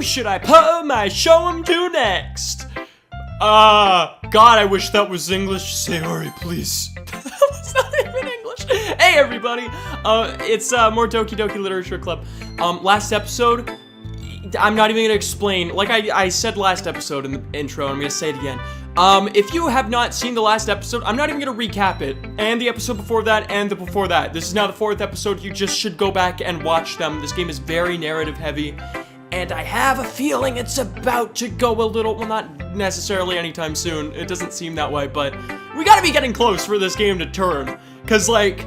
Who should I put my show to next? God, I wish that was English. Sayori, please. That was not even English. Hey, everybody. It's more Doki Doki Literature Club. Last episode, I'm not even gonna explain. Like I said last episode in the intro, I'm gonna say it again. If you have not seen the last episode, I'm not even gonna recap it. And the episode before that, and the before that. This is now the 4th episode. You just should go back and watch them. This game is very narrative heavy. And I have a feeling it's about to go a little, well, not necessarily anytime soon. It doesn't seem that way, but we gotta be getting close for this game to turn. Cause like,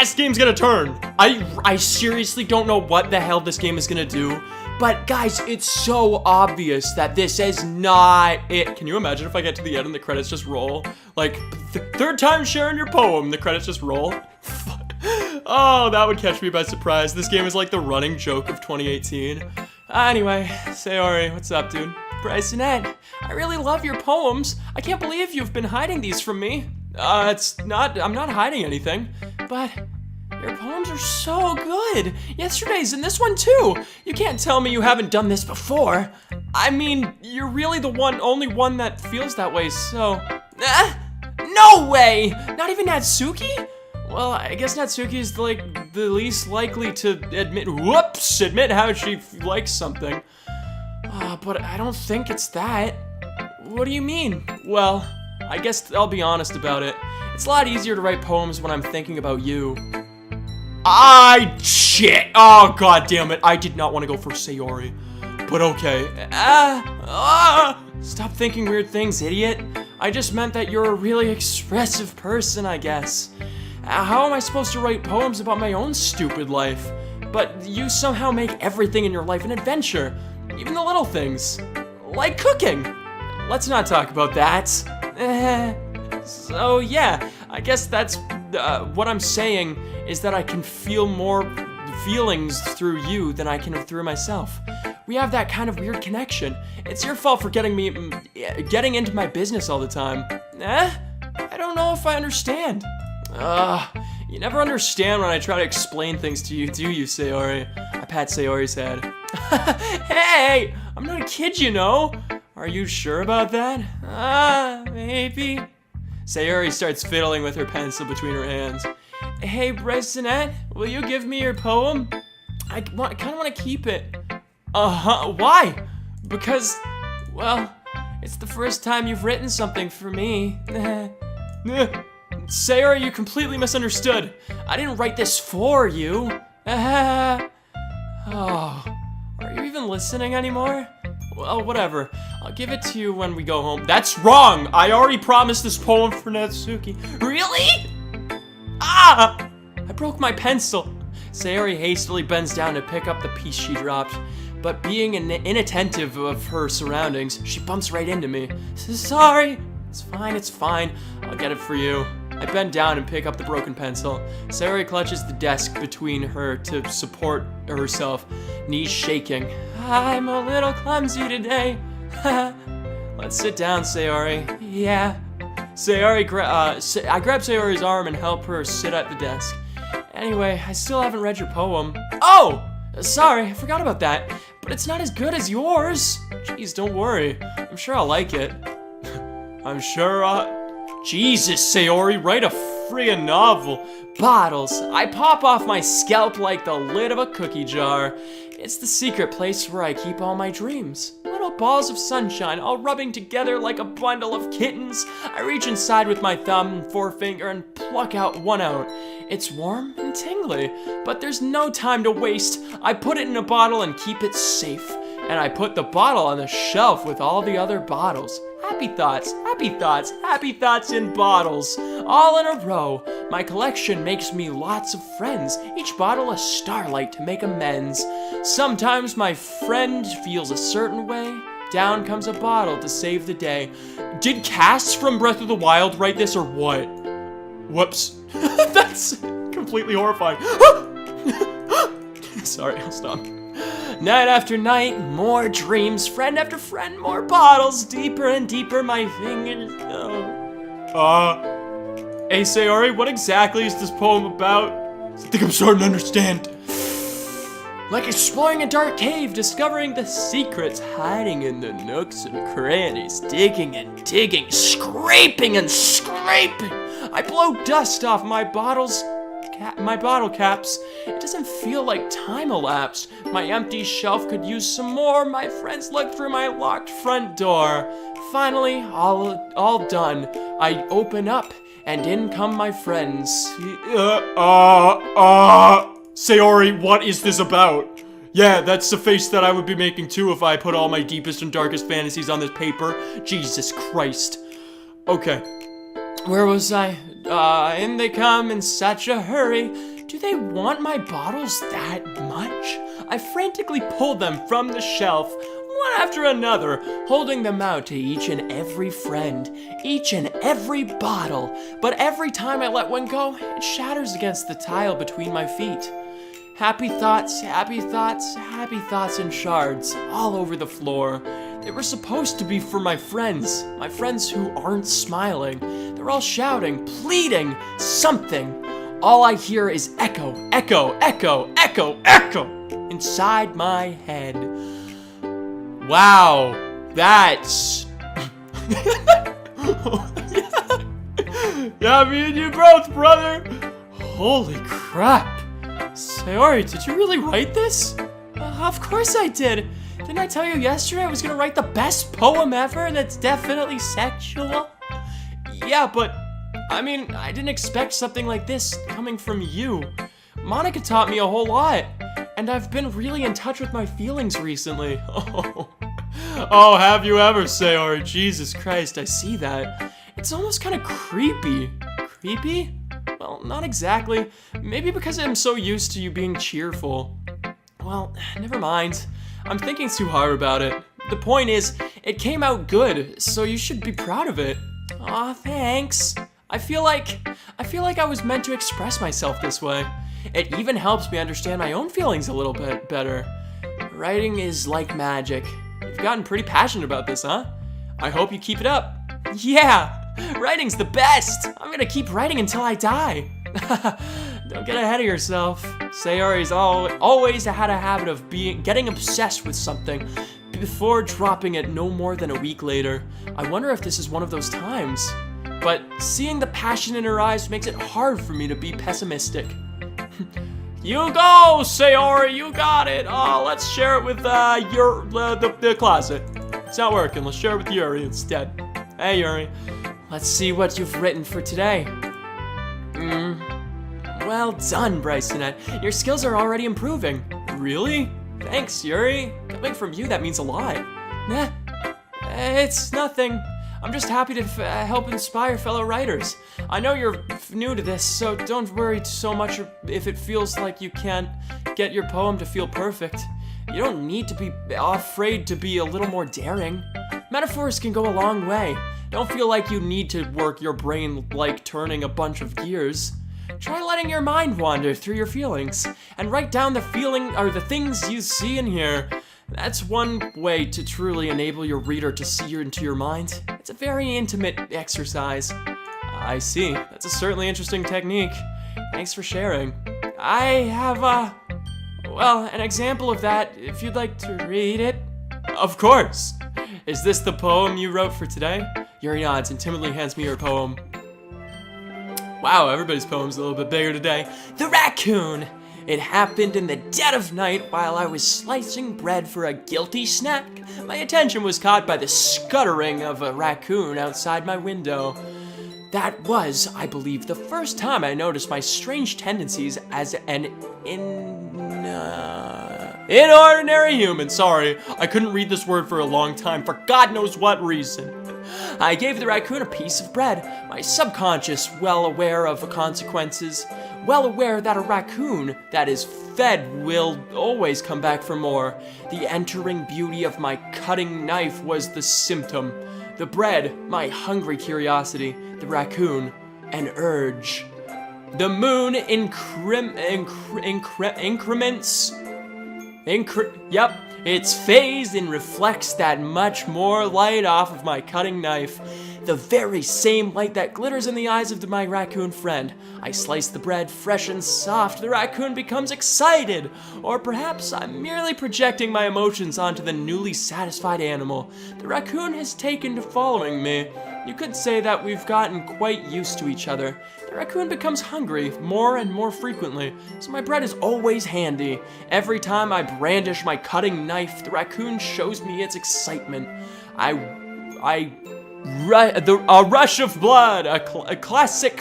this game's gonna turn. I seriously don't know what the hell this game is gonna do. But guys, it's so obvious that this is not it. Can you imagine if I get to the end and the credits just roll? Like, third time sharing your poem, the credits just roll? Oh, that would catch me by surprise. This game is like the running joke of 2018. Anyway, Sayori, what's up, dude? Brycemase, I really love your poems. I can't believe you've been hiding these from me. I'm not hiding anything, but your poems are so good. Yesterday's and this one too. You can't tell me you haven't done this before. I mean, you're really the only one that feels that way, so... No way! Not even Natsuki? Well, I guess Natsuki is like the least likely to admit how she likes something. But I don't think it's that. What do you mean? Well, I guess I'll be honest about it. It's a lot easier to write poems when I'm thinking about you. Shit! Oh, god damn it. I did not want to go for Sayori. But okay. Stop thinking weird things, idiot. I just meant that you're a really expressive person, I guess. How am I supposed to write poems about my own stupid life? But you somehow make everything in your life an adventure. Even the little things. Like cooking. Let's not talk about that. So yeah, I guess that's what I'm saying is that I can feel more feelings through you than I can through myself. We have that kind of weird connection. It's your fault for getting into my business all the time. I don't know if I understand. You never understand when I try to explain things to you, do you, Sayori? I pat Sayori's head. Hey, I'm not a kid, you know. Are you sure about that? Maybe. Sayori starts fiddling with her pencil between her hands. Hey, Brycemase, will you give me your poem? I kind of want to keep it. Why? Because, well, it's the first time you've written something for me. Sayori, you completely misunderstood. I didn't write this for you. Are you even listening anymore? Well, whatever. I'll give it to you when we go home. That's wrong! I already promised this poem for Natsuki. Really? I broke my pencil. Sayori hastily bends down to pick up the piece she dropped. But being inattentive of her surroundings, she bumps right into me. Sorry. It's fine. I'll get it for you. I bend down and pick up the broken pencil. Sayori clutches the desk between her to support herself, knees shaking. I'm a little clumsy today. Let's sit down, Sayori. Yeah. I grab Sayori's arm and help her sit at the desk. Anyway, I still haven't read your poem. Oh! Sorry, I forgot about that. But it's not as good as yours. Jeez, don't worry. I'm sure I'll like it. I'm sure Jesus, Sayori, write a friggin' novel. Bottles. I pop off my scalp like the lid of a cookie jar. It's the secret place where I keep all my dreams. Little balls of sunshine, all rubbing together like a bundle of kittens. I reach inside with my thumb and forefinger and pluck one out. It's warm and tingly, but there's no time to waste. I put it in a bottle and keep it safe. And I put the bottle on the shelf with all the other bottles. Happy thoughts, happy thoughts, happy thoughts in bottles. All in a row. My collection makes me lots of friends. Each bottle a starlight to make amends. Sometimes my friend feels a certain way. Down comes a bottle to save the day. Did Cass from Breath of the Wild write this or what? Whoops. That's completely horrifying. Sorry, I'll stop. Night after night, more dreams. Friend after friend, more bottles. Deeper and deeper my fingers go. Hey Sayori, what exactly is this poem about? I think I'm starting to understand. Like exploring a dark cave, discovering the secrets hiding in the nooks and crannies, digging and digging, scraping and scraping. I blow dust off my bottle caps. It doesn't feel like time elapsed. My empty shelf could use some more. My friends look through my locked front door. Finally, all done. I open up, and in come my friends. Sayori, what is this about? Yeah, that's the face that I would be making too if I put all my deepest and darkest fantasies on this paper. Jesus Christ. Okay, where was I? In they come in such a hurry. Do they want my bottles that much? I frantically pulled them from the shelf, one after another, holding them out to each and every friend, each and every bottle. But every time I let one go, it shatters against the tile between my feet. Happy thoughts, happy thoughts, happy thoughts in shards all over the floor. They were supposed to be for my friends who aren't smiling. They're all shouting, pleading, something. All I hear is echo, echo, echo, echo, echo inside my head. Wow, that's... Yeah, me and you both, brother. Holy crap. Sayori, did you really write this? Of course I did. Didn't I tell you yesterday I was gonna write the best poem ever that's definitely sexual? Yeah, but, I mean, I didn't expect something like this coming from you. Monica taught me a whole lot, and I've been really in touch with my feelings recently. Oh, have you ever, Sayori? Jesus Christ, I see that. It's almost kind of creepy. Creepy? Well, not exactly. Maybe because I'm so used to you being cheerful. Well, never mind. I'm thinking too hard about it. The point is, it came out good, so you should be proud of it. Aw, thanks. I feel like I was meant to express myself this way. It even helps me understand my own feelings a little bit better. Writing is like magic. You've gotten pretty passionate about this, huh? I hope you keep it up. Yeah! Writing's the best! I'm gonna keep writing until I die. Don't get ahead of yourself. Sayori's always had a habit of getting obsessed with something before dropping it no more than a week later. I wonder if this is one of those times. But seeing the passion in her eyes makes it hard for me to be pessimistic. You go, Sayori, you got it. Oh, let's share it with the closet. It's not working. Let's share it with Yuri instead. Hey, Yuri. Let's see what you've written for today. Well done, Brycemase. Your skills are already improving. Really? Thanks, Yuri. Coming from you, that means a lot. Nah, it's nothing. I'm just happy to help inspire fellow writers. I know you're new to this, so don't worry so much if it feels like you can't get your poem to feel perfect. You don't need to be afraid to be a little more daring. Metaphors can go a long way. Don't feel like you need to work your brain like turning a bunch of gears. Try letting your mind wander through your feelings and write down the things you see and hear. That's one way to truly enable your reader to see into your mind. It's a very intimate exercise. I see. That's a certainly interesting technique. Thanks for sharing. I have, an example of that, if you'd like to read it. Of course. Is this the poem you wrote for today? Yuri nods and timidly hands me her poem. Wow, everybody's poem's a little bit bigger today. The Raccoon! It happened in the dead of night while I was slicing bread for a guilty snack. My attention was caught by the scuttering of a raccoon outside my window. That was, I believe, the first time I noticed my strange tendencies as an inordinary human. Sorry, I couldn't read this word for a long time for God knows what reason. I gave the raccoon a piece of bread, my subconscious well aware of the consequences, well aware that a raccoon that is fed will always come back for more. The entering beauty of my cutting knife was the symptom. The bread, my hungry curiosity. The raccoon, an urge. The moon increments. Its phase and reflects that much more light off of my cutting knife. the very same light that glitters in the eyes of my raccoon friend. I slice the bread fresh and soft. The raccoon becomes excited. Or perhaps I'm merely projecting my emotions onto the newly satisfied animal. The raccoon has taken to following me. You could say that we've gotten quite used to each other. The raccoon becomes hungry more and more frequently, so my bread is always handy. Every time I brandish my cutting knife, the raccoon shows me its excitement. A rush of blood, a classic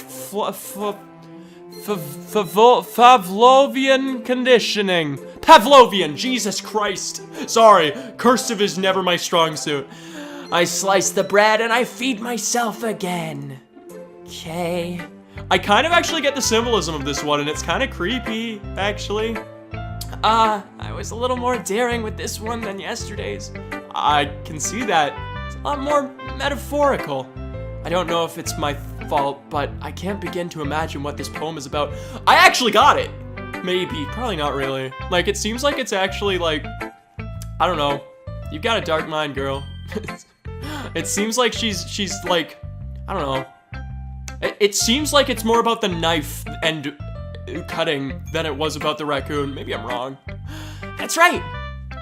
Pavlovian conditioning. Pavlovian, Jesus Christ. Sorry, cursive is never my strong suit. I slice the bread and I feed myself again. Okay. I kind of actually get the symbolism of this one, and it's kind of creepy, actually. I was a little more daring with this one than yesterday's. I can see that. It's a lot more metaphorical. I don't know if it's my fault, but I can't begin to imagine what this poem is about. I actually got it! Maybe, probably not really. Like, it seems like it's actually like, I don't know. You've got a dark mind, girl. It seems like she's like, I don't know. It seems like it's more about the knife and cutting than it was about the raccoon. Maybe I'm wrong. That's right.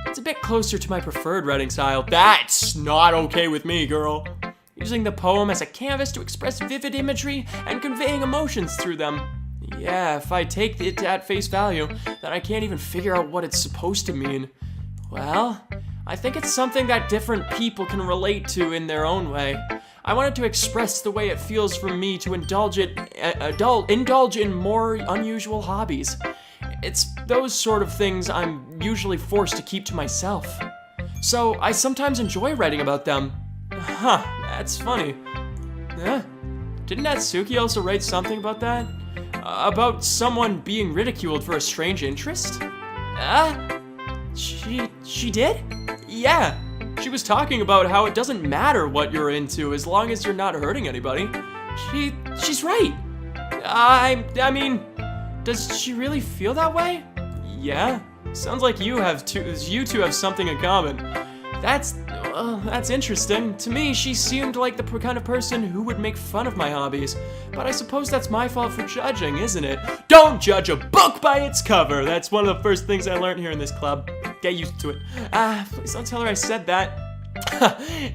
It's a bit closer to my preferred writing style. That's not okay with me, girl. Using the poem as a canvas to express vivid imagery and conveying emotions through them. Yeah, if I take it at face value, then I can't even figure out what it's supposed to mean. Well, I think it's something that different people can relate to in their own way. I wanted to express the way it feels for me to indulge in more unusual hobbies. It's those sort of things I'm usually forced to keep to myself. So I sometimes enjoy writing about them. Huh, that's funny. Huh? Didn't Natsuki also write something about that? About someone being ridiculed for a strange interest? She did? Yeah. She was talking about how it doesn't matter what you're into as long as you're not hurting anybody. She's right. I mean, does she really feel that way? Yeah. Sounds like you two have something in common. That's interesting. To me, she seemed like the kind of person who would make fun of my hobbies. But I suppose that's my fault for judging, isn't it? Don't judge a book by its cover! That's one of the first things I learned here in this club. Get used to it. Please don't tell her I said that.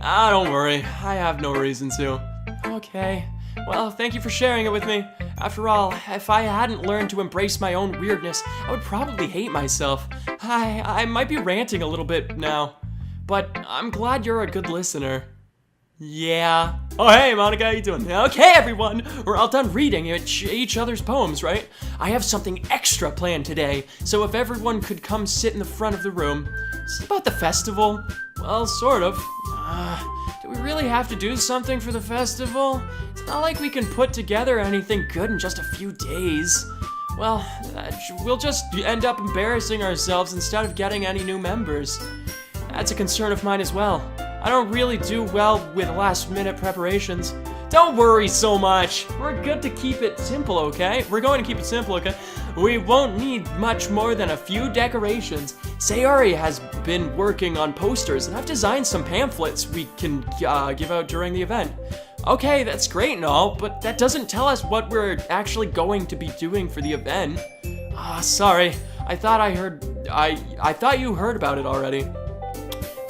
Don't worry. I have no reason to. Okay. Well, thank you for sharing it with me. After all, if I hadn't learned to embrace my own weirdness, I would probably hate myself. I might be ranting a little bit now. But I'm glad you're a good listener. Yeah. Oh, hey, Monica, how you doing? Okay, everyone, we're all done reading each other's poems, right? I have something extra planned today, so if everyone could come sit in the front of the room. Is it about the festival? Well, sort of. Do we really have to do something for the festival? It's not like we can put together anything good in just a few days. Well, we'll just end up embarrassing ourselves instead of getting any new members. That's a concern of mine as well. I don't really do well with last-minute preparations. Don't worry so much. We're good to keep it simple, okay? We're going to keep it simple, okay? We won't need much more than a few decorations. Sayori has been working on posters, and I've designed some pamphlets we can give out during the event. Okay, that's great and all, but that doesn't tell us what we're actually going to be doing for the event. Sorry. I thought you heard about it already.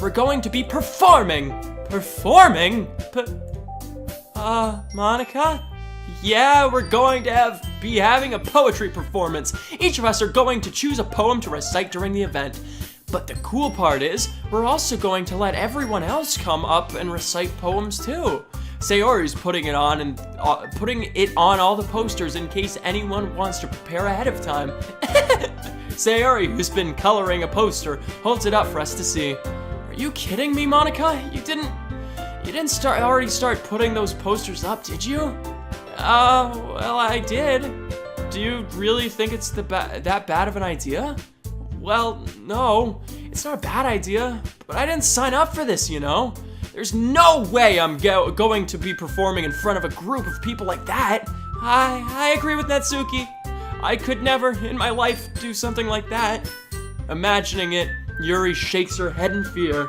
We're going to be performing! Performing? Monica? Yeah, we're going to be having a poetry performance. Each of us are going to choose a poem to recite during the event. But the cool part is, we're also going to let everyone else come up and recite poems too. Sayori's putting it on all the posters in case anyone wants to prepare ahead of time. Sayori, who's been coloring a poster, holds it up for us to see. Are you kidding me, Monica? You didn't already start putting those posters up, did you? Well, I did. Do you really think it's that bad of an idea? Well, no, it's not a bad idea, but I didn't sign up for this, you know? There's no way I'm going to be performing in front of a group of people like that. I agree with Natsuki. I could never in my life do something like that. Imagining it, Yuri shakes her head in fear.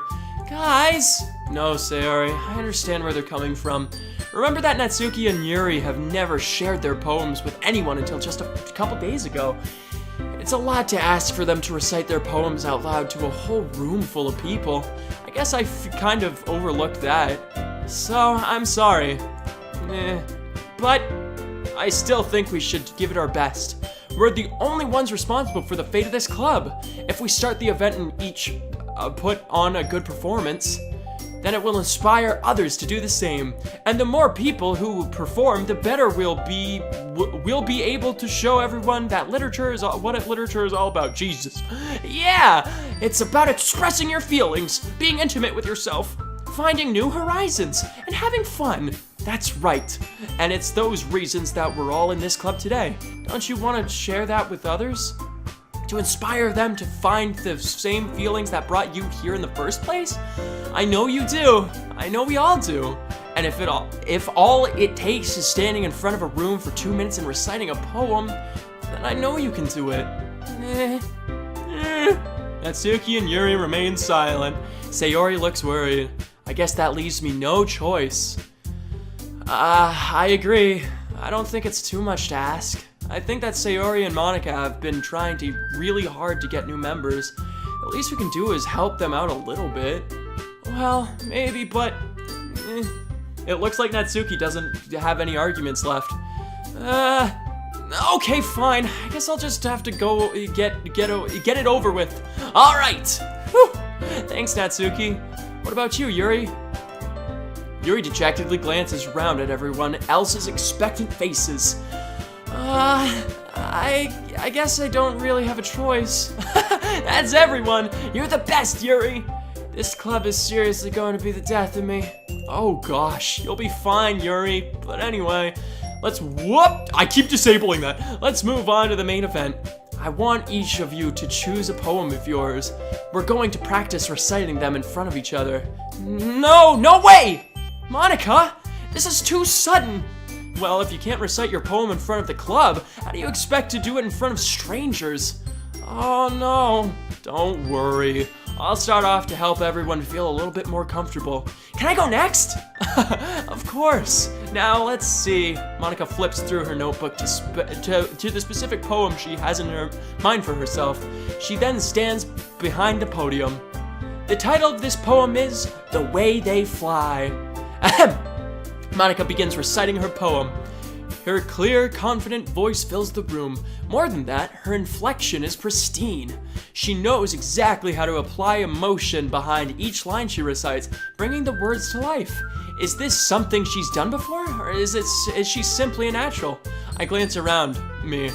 Guys! No, Sayori, I understand where they're coming from. Remember that Natsuki and Yuri have never shared their poems with anyone until just a couple days ago. It's a lot to ask for them to recite their poems out loud to a whole room full of people. I guess I kind of overlooked that. So, I'm sorry. But I still think we should give it our best. We're the only ones responsible for the fate of this club. If we start the event and each put on a good performance, then it will inspire others to do the same. And the more people who perform, the better we'll be able to show everyone that literature is what literature is all about. Jesus. Yeah, it's about expressing your feelings, being intimate with yourself, finding new horizons, and having fun. That's right. And it's those reasons that we're all in this club today. Don't you want to share that with others? To inspire them to find the same feelings that brought you here in the first place? I know you do. I know we all do. And if all it takes is standing in front of a room for 2 minutes and reciting a poem, then I know you can do it. Natsuki and Yuri remain silent. Sayori looks worried. I guess that leaves me no choice. I agree. I don't think it's too much to ask. I think that Sayori and Monica have been trying really hard to get new members. The least we can do is help them out a little bit. Well, maybe, but it looks like Natsuki doesn't have any arguments left. Okay, fine. I guess I'll just have to go get it over with. All right. Whew. Thanks, Natsuki. What about you, Yuri? Yuri dejectedly glances around at everyone else's expectant faces. I guess I don't really have a choice. That's everyone. You're the best, Yuri. This club is seriously going to be the death of me. Oh gosh, you'll be fine, Yuri. But anyway, I keep disabling that. Let's move on to the main event. I want each of you to choose a poem of yours. We're going to practice reciting them in front of each other. No way! Monica, this is too sudden. Well, if you can't recite your poem in front of the club, how do you expect to do it in front of strangers? Oh no. Don't worry. I'll start off to help everyone feel a little bit more comfortable. Can I go next? Of course. Now, let's see. Monica flips through her notebook to the specific poem she has in her mind for herself. She then stands behind the podium. The title of this poem is The Way They Fly. Ahem. Monica begins reciting her poem. Her clear, confident voice fills the room. More than that, her inflection is pristine. She knows exactly how to apply emotion behind each line she recites, bringing the words to life. Is this something she's done before, or is she simply a natural? I glance around me.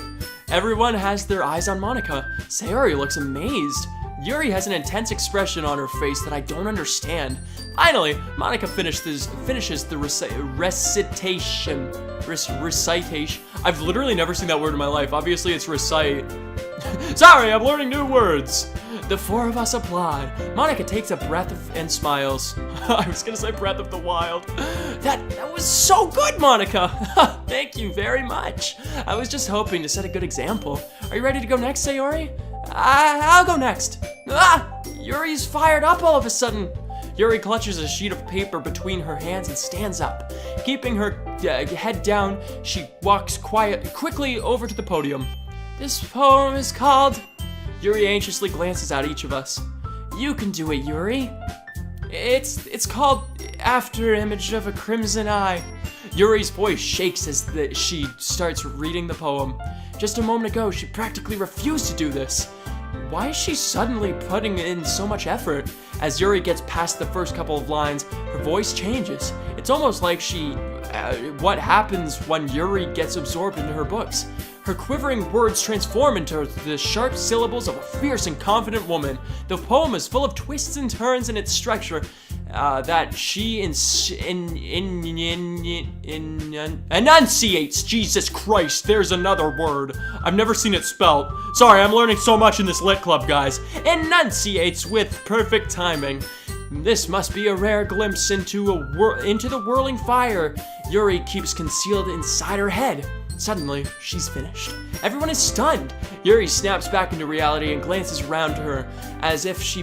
Everyone has their eyes on Monica. Sayori looks amazed. Yuri has an intense expression on her face that I don't understand. Finally, Monica finishes the recitation. Recitation. I've literally never seen that word in my life. Obviously, it's recite. Sorry, I'm learning new words. The four of us applaud. Monica takes a breath and smiles. I was gonna say Breath of the Wild. That was so good, Monica. Thank you very much. I was just hoping to set a good example. Are you ready to go next, Sayori? I'll go next. Yuri's fired up all of a sudden. Yuri clutches a sheet of paper between her hands and stands up. Keeping her head down, she walks quickly over to the podium. This poem is called... Yuri anxiously glances at each of us. You can do it, Yuri. It's called After Image of a Crimson Eye. Yuri's voice shakes as she starts reading the poem. Just a moment ago, she practically refused to do this. Why is she suddenly putting in so much effort? As Yuri gets past the first couple of lines, her voice changes. It's almost like what happens when Yuri gets absorbed into her books. Her quivering words transform into the sharp syllables of a fierce and confident woman. The poem is full of twists and turns in its structure that she enunciates. Jesus Christ, there's another word. I've never seen it spelled. Sorry, I'm learning so much in this lit club, guys. Enunciates with perfect timing. This must be a rare glimpse into the whirling fire Yuri keeps concealed inside her head. Suddenly, she's finished. Everyone is stunned. Yuri snaps back into reality and glances around her as if she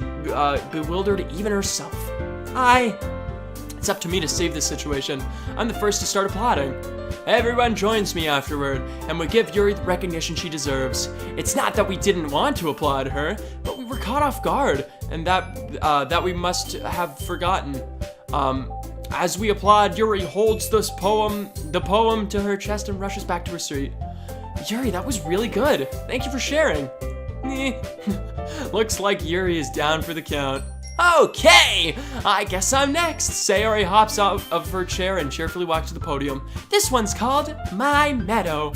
bewildered even herself. It's up to me to save this situation. I'm the first to start applauding. Everyone joins me afterward, and we give Yuri the recognition she deserves. It's not that we didn't want to applaud her, but we were caught off guard, and that we must have forgotten. As we applaud, Yuri holds the poem to her chest and rushes back to her seat. Yuri, that was really good. Thank you for sharing. Looks like Yuri is down for the count. Okay, I guess I'm next. Sayori hops out of her chair and cheerfully walks to the podium. This one's called My Meadow.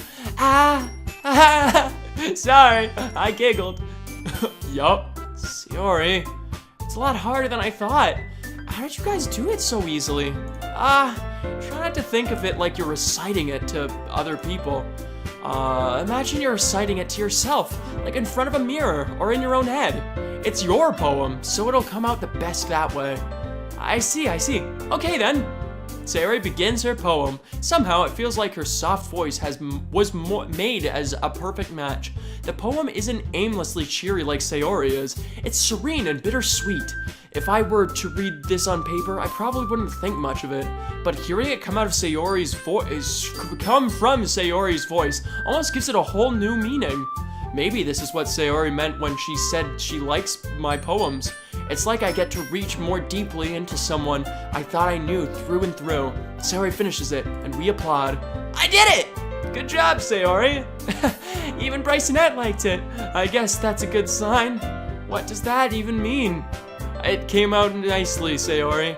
Sorry, I giggled. Yup, Sayori, it's a lot harder than I thought. How did you guys do it so easily? Try not to think of it like you're reciting it to other people. Imagine you're reciting it to yourself, like in front of a mirror or in your own head. It's your poem, so it'll come out the best that way. I see. Okay then. Sayori begins her poem. Somehow it feels like her soft voice was made as a perfect match. The poem isn't aimlessly cheery like Sayori is. It's serene and bittersweet. If I were to read this on paper, I probably wouldn't think much of it. But hearing it come from Sayori's voice almost gives it a whole new meaning. Maybe this is what Sayori meant when she said she likes my poems. It's like I get to reach more deeply into someone I thought I knew through and through. Sayori finishes it, and we applaud. I did it! Good job, Sayori! Even Brycemase liked it. I guess that's a good sign. What does that even mean? It came out nicely, Sayori.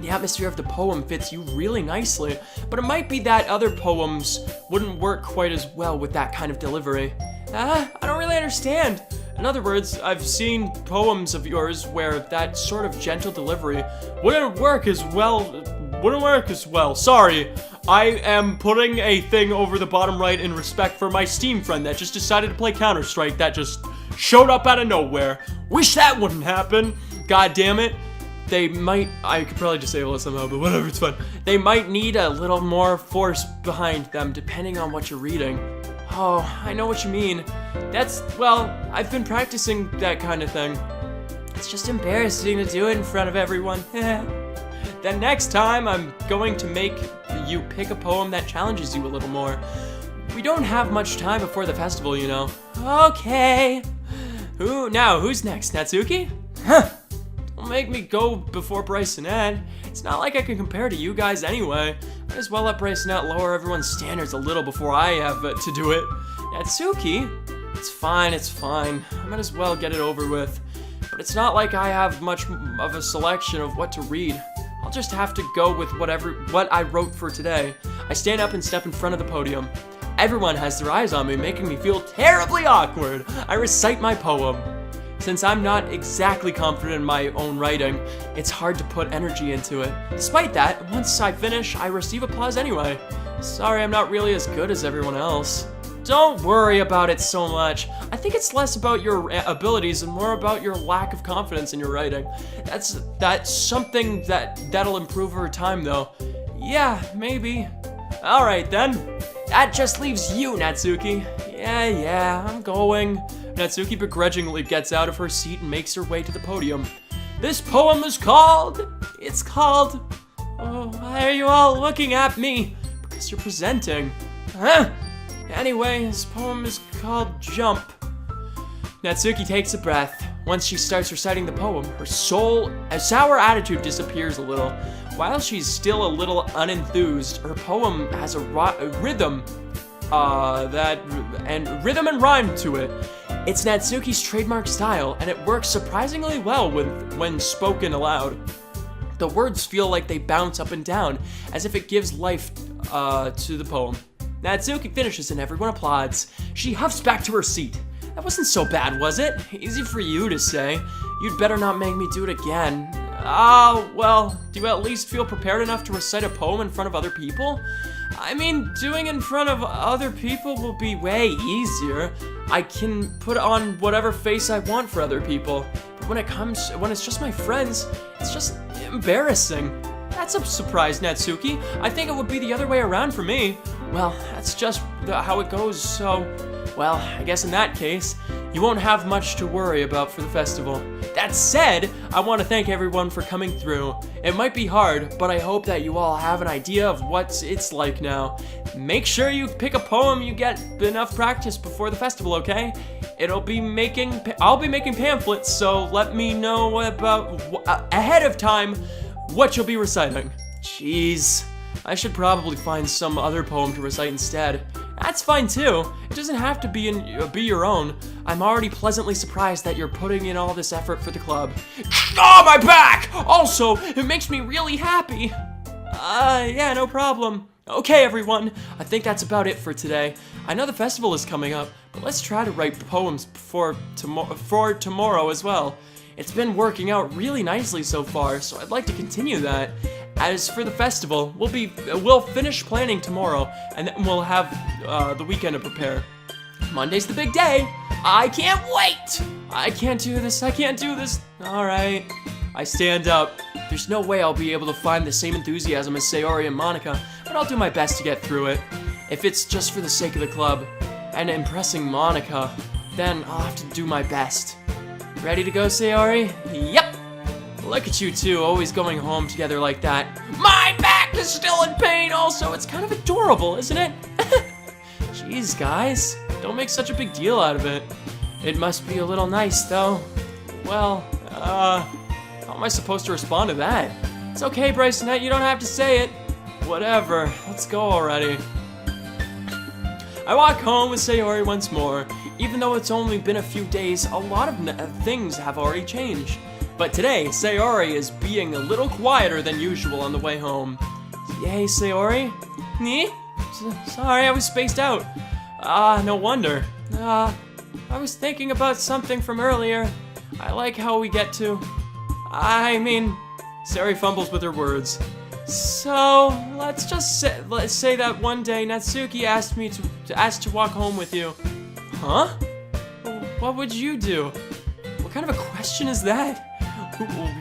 The atmosphere of the poem fits you really nicely, but it might be that other poems wouldn't work quite as well with that kind of delivery. I don't really understand. In other words, I've seen poems of yours where that sort of gentle delivery wouldn't work as well. Sorry, I am putting a thing over the bottom right in respect for my Steam friend that just decided to play Counter-Strike that just showed up out of nowhere. Wish that wouldn't happen. God damn it. I could probably disable it somehow, but whatever, it's fine. They might need a little more force behind them depending on what you're reading. Oh, I know what you mean. I've been practicing that kind of thing. It's just embarrassing to do it in front of everyone. Then next time, I'm going to make you pick a poem that challenges you a little more. We don't have much time before the festival, you know. Okay. Who's next, Natsuki? Don't make me go before Brycemase. It's not like I can compare to you guys anyway. Might as well let Brycemase lower everyone's standards a little before I have to do it. Natsuki? It's fine. I might as well get it over with. But it's not like I have much of a selection of what to read. I'll just have to go with what I wrote for today. I stand up and step in front of the podium. Everyone has their eyes on me, making me feel terribly awkward. I recite my poem. Since I'm not exactly confident in my own writing, it's hard to put energy into it. Despite that, once I finish, I receive applause anyway. Sorry, I'm not really as good as everyone else. Don't worry about it so much. I think it's less about your abilities and more about your lack of confidence in your writing. That's something that'll improve over time, though. Yeah, maybe. Alright then. That just leaves you, Natsuki. Yeah, I'm going. Natsuki begrudgingly gets out of her seat and makes her way to the podium. This poem is called... Oh, why are you all looking at me? Because you're presenting. Huh? Anyway, this poem is called Jump. Natsuki takes a breath. Once she starts reciting the poem, her sour attitude disappears a little. While she's still a little unenthused, her poem has a rhythm and rhyme to it. It's Natsuki's trademark style, and it works surprisingly well when spoken aloud. The words feel like they bounce up and down, as if it gives life to the poem. Natsuki finishes and everyone applauds. She huffs back to her seat. That wasn't so bad, was it? Easy for you to say. You'd better not make me do it again. Well, do you at least feel prepared enough to recite a poem in front of other people? I mean, doing in front of other people will be way easier. I can put on whatever face I want for other people. But when it's just my friends, it's just embarrassing. That's a surprise, Natsuki. I think it would be the other way around for me. Well, that's just how it goes, so... Well, I guess in that case, you won't have much to worry about for the festival. That said, I want to thank everyone for coming through. It might be hard, but I hope that you all have an idea of what it's like now. Make sure you pick a poem you get enough practice before the festival, okay? I'll be making pamphlets, so let me know about ahead of time what you'll be reciting. Jeez, I should probably find some other poem to recite instead. That's fine too. It doesn't have to be your own. I'm already pleasantly surprised that you're putting in all this effort for the club. Oh, my back! Also, it makes me really happy. Yeah, no problem. Okay, everyone, I think that's about it for today. I know the festival is coming up, but let's try to write poems for tomorrow as well. It's been working out really nicely so far, so I'd like to continue that. As for the festival, we'll finish planning tomorrow, and then we'll have the weekend to prepare. Monday's the big day. I can't wait. I can't do this. All right. I stand up. There's no way I'll be able to find the same enthusiasm as Sayori and Monica, but I'll do my best to get through it. If it's just for the sake of the club and impressing Monica, then I'll have to do my best. Ready to go, Sayori? Yep. Look at you two, always going home together like that. My back is still in pain also. It's kind of adorable, isn't it? Jeez, guys. Don't make such a big deal out of it. It must be a little nice, though. Well, how am I supposed to respond to that? It's okay, Brycemase, you don't have to say it. Whatever, let's go already. I walk home with Sayori once more. Even though it's only been a few days, a lot of things have already changed. But today, Sayori is being a little quieter than usual on the way home. Yay, Sayori? Sorry, I was spaced out. No wonder. I was thinking about something from earlier. I like how we get to... Sayori fumbles with her words. So, let's say that one day Natsuki asked me to walk home with you. Huh? What would you do? What kind of a question is that?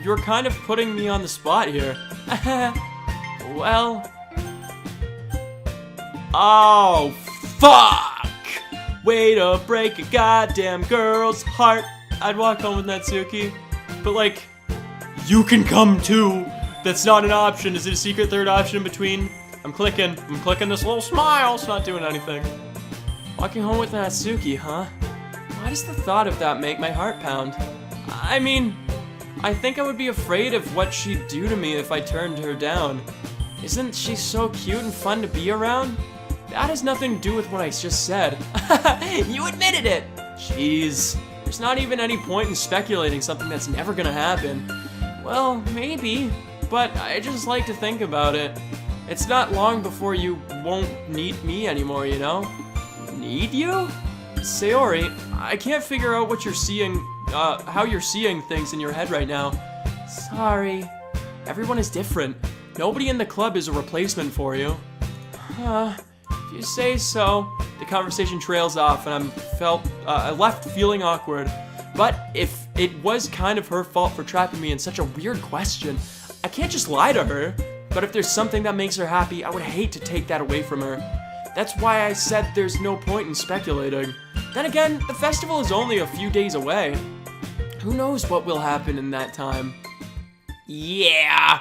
You're kind of putting me on the spot here. Well... Oh, fuck! Way to break a goddamn girl's heart. I'd walk home with Natsuki. But like, you can come too. That's not an option. Is it a secret third option in between? I'm clicking this little smile. It's not doing anything. Walking home with Natsuki, huh? Why does the thought of that make my heart pound? I think I would be afraid of what she'd do to me if I turned her down. Isn't she so cute and fun to be around? That has nothing to do with what I just said. You admitted it! Jeez. There's not even any point in speculating something that's never gonna happen. Well, maybe, but I just like to think about it. It's not long before you won't need me anymore, you know? Need you? Sayori, I can't figure out what you're seeing, how you're seeing things in your head right now. Sorry. Everyone is different. Nobody in the club is a replacement for you. If you say so. The conversation trails off and I left feeling awkward. But if it was kind of her fault for trapping me in such a weird question, I can't just lie to her. But if there's something that makes her happy, I would hate to take that away from her. That's why I said there's no point in speculating. Then again, the festival is only a few days away. Who knows what will happen in that time? Yeah!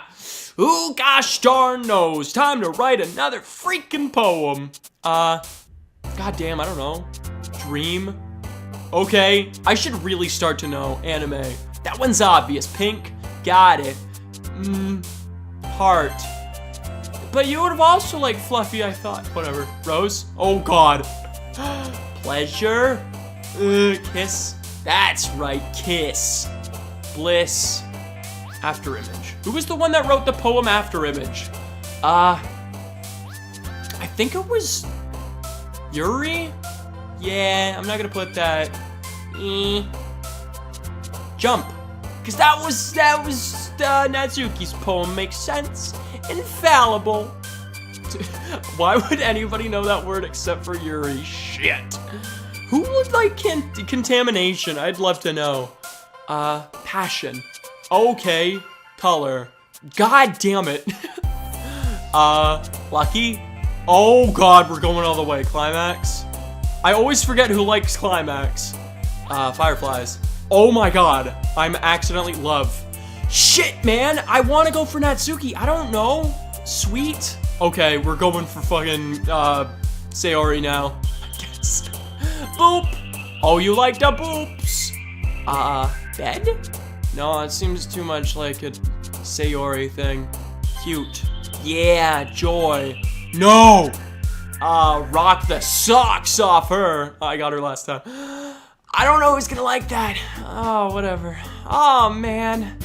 Who gosh darn knows? Time to write another freaking poem. Goddamn, I don't know. Dream? Okay, I should really start to know. Anime. That one's obvious. Pink. Got it. Heart. But you would have also liked Fluffy, I thought. Whatever. Rose? Oh god. Pleasure? Kiss? That's right, kiss. Bliss. After image. Who was the one that wrote the poem After Image? I think it was Yuri? Yeah, I'm not gonna put that. Jump. Cause that was Natsuki's poem. Makes sense. Infallible. Why would anybody know that word except for Yuri? Shit. Who would like contamination? I'd love to know. Passion. Okay. Color. God damn it. Lucky. Oh god, we're going all the way. Climax. I always forget who likes Climax. Fireflies. Oh my god, I'm accidentally love. Shit, man, I want to go for Natsuki. I don't know. Sweet. Okay, we're going for fucking, Sayori now. I guess. Boop. Oh, you like the boops. Bed? No, it seems too much like a Sayori thing. Cute. Yeah, joy. No! Rock the socks off her. I got her last time. I don't know who's gonna like that. Oh, whatever. Oh, man.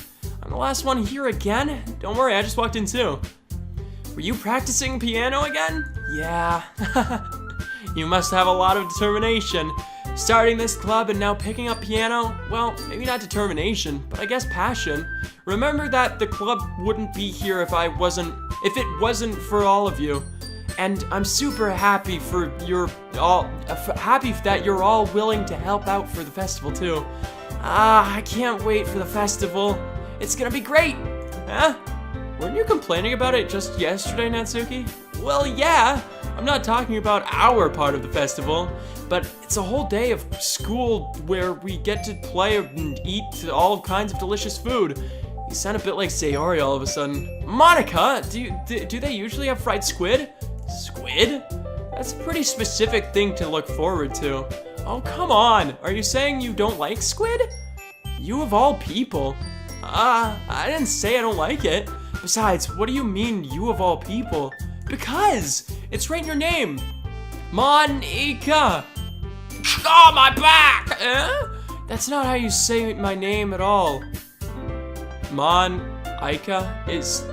I'm the last one here again? Don't worry, I just walked in too. Were you practicing piano again? Yeah. You must have a lot of determination. Starting this club and now picking up piano? Well, maybe not determination, but I guess passion. Remember that the club wouldn't be here if it wasn't for all of you. And I'm super happy happy that you're all willing to help out for the festival too. I can't wait for the festival. It's gonna be great. Huh? Weren't you complaining about it just yesterday, Natsuki? Well, yeah. I'm not talking about our part of the festival, but it's a whole day of school where we get to play and eat all kinds of delicious food. You sound a bit like Sayori all of a sudden. Monica, do they usually have fried squid? Squid? That's a pretty specific thing to look forward to. Oh, come on. Are you saying you don't like squid? You of all people. I didn't say I don't like it. Besides, what do you mean, you of all people? Because it's right in your name. Monica. Oh, my back! That's not how you say my name at all. Monica is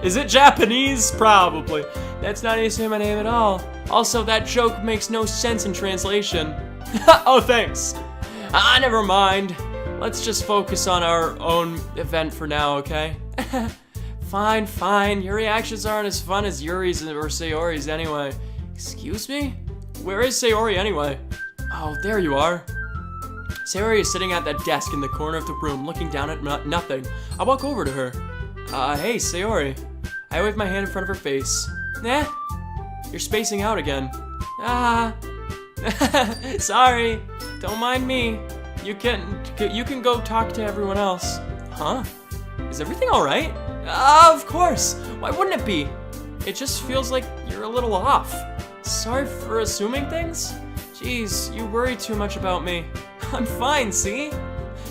Is it Japanese? Probably. That's not how you say my name at all. Also, that joke makes no sense in translation. Oh, thanks. Never mind. Let's just focus on our own event for now, okay? Fine, fine. Your reactions aren't as fun as Yuri's or Sayori's anyway. Excuse me? Where is Sayori anyway? Oh, there you are. Sayori is sitting at that desk in the corner of the room, looking down at nothing. I walk over to her. Hey, Sayori. I wave my hand in front of her face. Nah, you're spacing out again. Sorry. Don't mind me. You can go talk to everyone else. Huh? Is everything all right? Of course. Why wouldn't it be? It just feels like you're a little off. Sorry for assuming things? Jeez, you worry too much about me. I'm fine, see?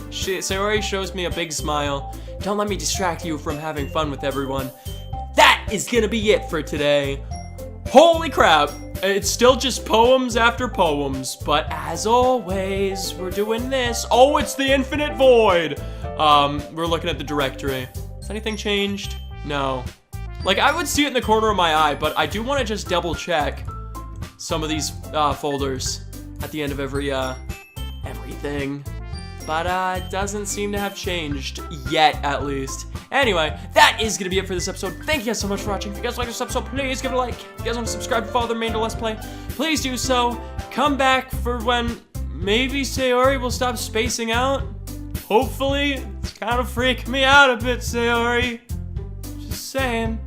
Sayori shows me a big smile. Don't let me distract you from having fun with everyone. That is gonna be it for today. Holy crap! It's still just poems after poems, but as always, we're doing this. Oh, it's the Infinite Void! We're looking at the directory. Has anything changed? No. Like, I would see it in the corner of my eye, but I do want to just double check some of these folders at the end of everything. But it doesn't seem to have changed yet, at least. Anyway, that is going to be it for this episode. Thank you guys so much for watching. If you guys like this episode, please give it a like. If you guys want to subscribe and follow the remainder Let's Play, please do so. Come back for when maybe Sayori will stop spacing out. Hopefully. It's kind of freaking me out a bit, Sayori. Just saying.